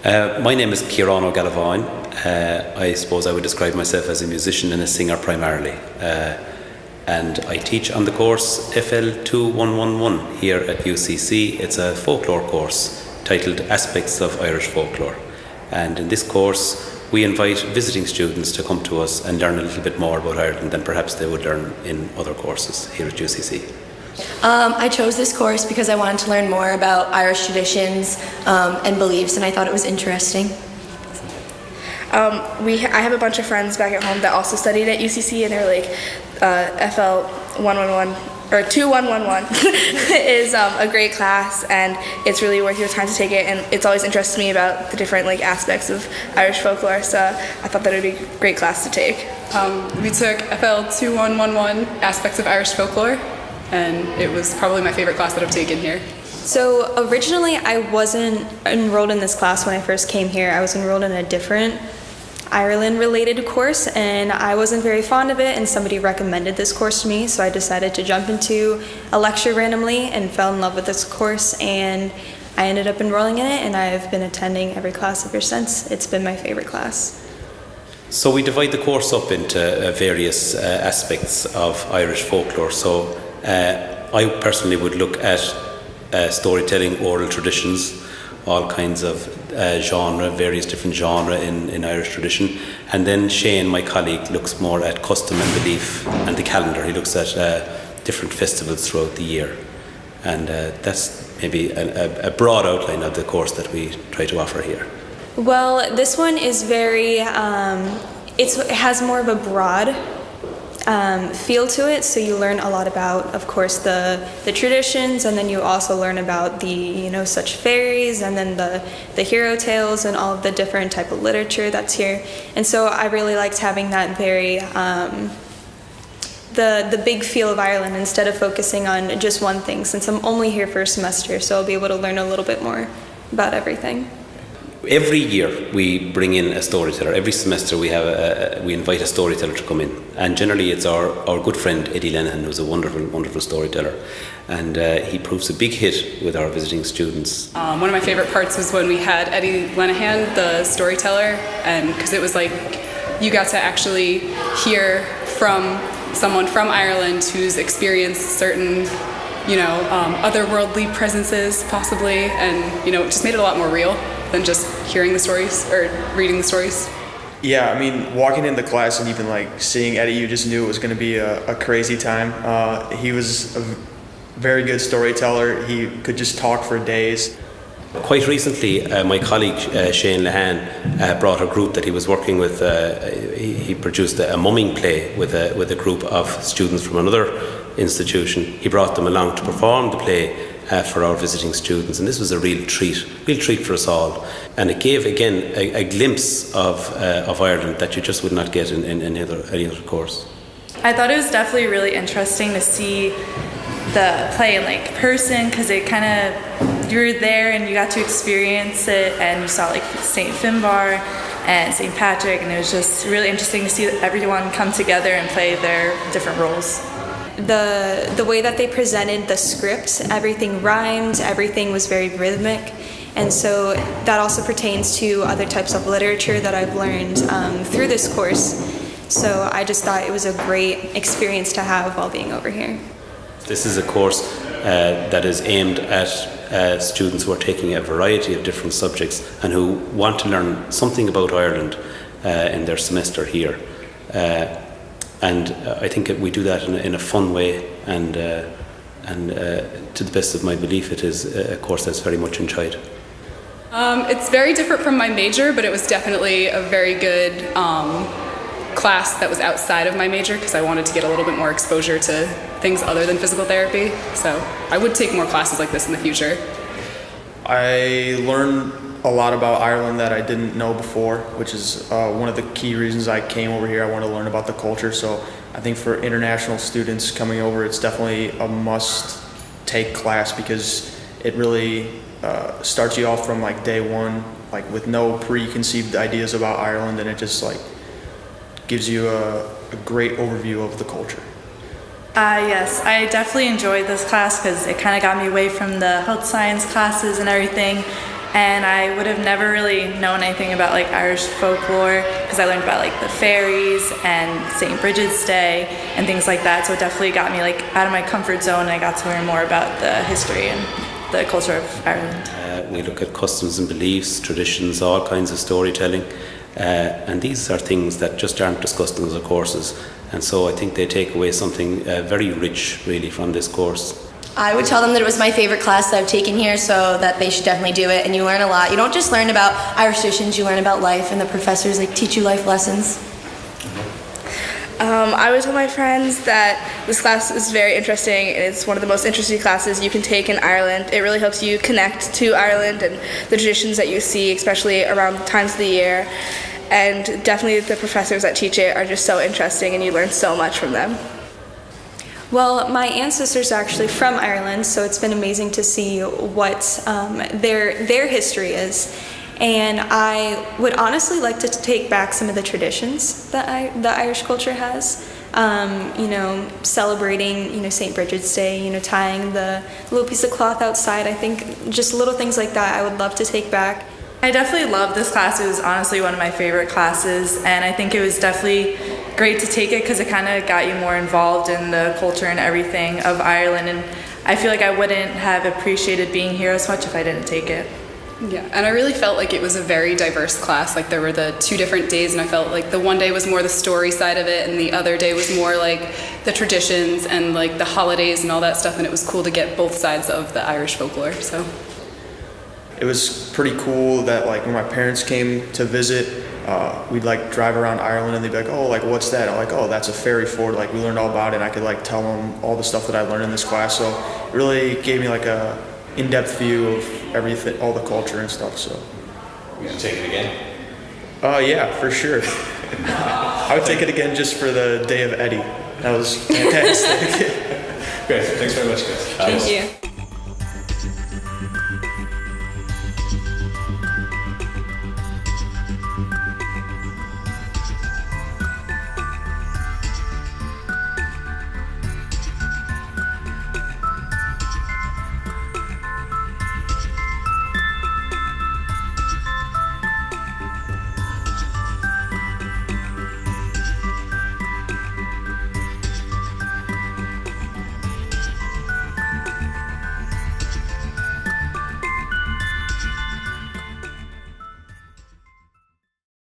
My name is Ciarán Ó Gealbháin. I suppose I would describe myself as a musician and a singer primarily. And I teach on the course FL 2111 here at UCC. It's a folklore course titled Aspects of Irish Folklore. And in this course, we invite visiting students to come to us and learn a little bit more about Ireland than perhaps they would learn in other courses here at UCC. I chose this course because I wanted to learn more about Irish traditions and beliefs, and I thought it was interesting. I have a bunch of friends back at home that also studied at UCC, and they're like, FL 111 or 2111 is a great class, and it's really worth your time to take it. And it's always interested me about the different aspects of Irish folklore, so I thought that it would be a great class to take. We took FL 2111 Aspects of Irish Folklore, and it was probably my favorite class that I've taken here. So originally I wasn't enrolled in this class when I first came here. I was enrolled in a different Ireland-related course, and I wasn't very fond of it, and somebody recommended this course to me, so I decided to jump into a lecture randomly and fell in love with this course, and I ended up enrolling in it, and I've been attending every class ever since. It's been my favorite class. So we divide the course up into various aspects of Irish folklore. So I personally would look at storytelling, oral traditions, all kinds of genre, various different genre in Irish tradition. And then Shane, my colleague, looks more at custom and belief and the calendar. He looks at different festivals throughout the year. And that's maybe a broad outline of the course that we try to offer here. Well, this one is very, it has more of a broad feel to it, so you learn a lot about, of course, the traditions, and then you also learn about the such fairies, and then the hero tales and all of the different type of literature that's here. And so I really liked having that very the big feel of Ireland instead of focusing on just one thing, since I'm only here for a semester, so I'll be able to learn a little bit more about everything. Every year we bring in a storyteller. Every semester we invite a storyteller to come in, and generally it's our good friend Eddie Lenihan, who's a wonderful storyteller, and he proves a big hit with our visiting students. One of my favorite parts was when we had Eddie Lenihan, the storyteller, and because it was like you got to actually hear from someone from Ireland who's experienced certain otherworldly presences possibly, and it just made it a lot more real than just hearing the stories or reading the stories. Yeah, I mean, walking into class and even seeing Eddie, you just knew it was going to be a crazy time. He was a very good storyteller. He could just talk for days. Quite recently, my colleague Shane Lenihan brought a group that he was working with. He produced a mumming play with a group of students from another institution. He brought them along to perform the play for our visiting students, and this was a real treat for us all. And it gave again a glimpse of Ireland that you just would not get in any other course. I thought it was definitely really interesting to see the play in person, because it kind of, you were there and you got to experience it, and you saw St. Finbar and St. Patrick, and it was just really interesting to see everyone come together and play their different roles. The way that they presented the script, everything rhymed, everything was very rhythmic, and so that also pertains to other types of literature that I've learned through this course. So I just thought it was a great experience to have while being over here. This is a course that is aimed at students who are taking a variety of different subjects and who want to learn something about Ireland in their semester here. And I think we do that in a fun way, and to the best of my belief, it is a course that's very much enjoyed. It's very different from my major, but it was definitely a very good class that was outside of my major, because I wanted to get a little bit more exposure to things other than physical therapy. So I would take more classes like this in the future. I learned a lot about Ireland that I didn't know before, which is one of the key reasons I came over here. I want to learn about the culture, so I think for international students coming over, it's definitely a must-take class, because it really starts you off from day one, with no preconceived ideas about Ireland, and it just gives you a great overview of the culture. Yes, I definitely enjoyed this class because it kind of got me away from the health science classes and everything, and I would have never really known anything about like Irish folklore because I learned about like the fairies and St. Bridget's Day and things like that. So it definitely got me like out of my comfort zone, and I got to learn more about the history and the culture of Ireland. We look at customs and beliefs, traditions, all kinds of storytelling, and these are things that just aren't discussed in the courses. And so I think they take away something very rich, really, from this course. I would tell them that it was my favorite class that I've taken here, so that they should definitely do it. And you learn a lot. You don't just learn about Irish traditions, you learn about life, and the professors teach you life lessons. I would tell my friends that this class is very interesting, and it's one of the most interesting classes you can take in Ireland. It really helps you connect to Ireland and the traditions that you see, especially around times of the year. And definitely the professors that teach it are just so interesting, and you learn so much from them. Well, my ancestors are actually from Ireland, so it's been amazing to see what their history is. And I would honestly like to take back some of the traditions that the Irish culture has. Celebrating, St. Bridget's Day, tying the little piece of cloth outside. I think just little things like that I would love to take back. I definitely loved this class. It was honestly one of my favorite classes, and I think it was definitely great to take it because it kind of got you more involved in the culture and everything of Ireland, and I feel like I wouldn't have appreciated being here as much if I didn't take it. Yeah, and I really felt like it was a very diverse class. Like there were the 2 different days, and I felt like the one day was more the story side of it, and the other day was more like the traditions and like the holidays and all that stuff, and it was cool to get both sides of the Irish folklore. So It was pretty cool that like when my parents came to visit, we'd like drive around Ireland and they'd be like, oh, like what's that? I'm like, oh, that's a ferry fort. Like we learned all about it. And I could like tell them all the stuff that I learned in this class. So it really gave me like a in-depth view of everything, all the culture and stuff. So You should take it again. yeah, for sure. I would take it again just for the Day of Eddie. That was fantastic. Great. Thanks very much, guys. Thank you.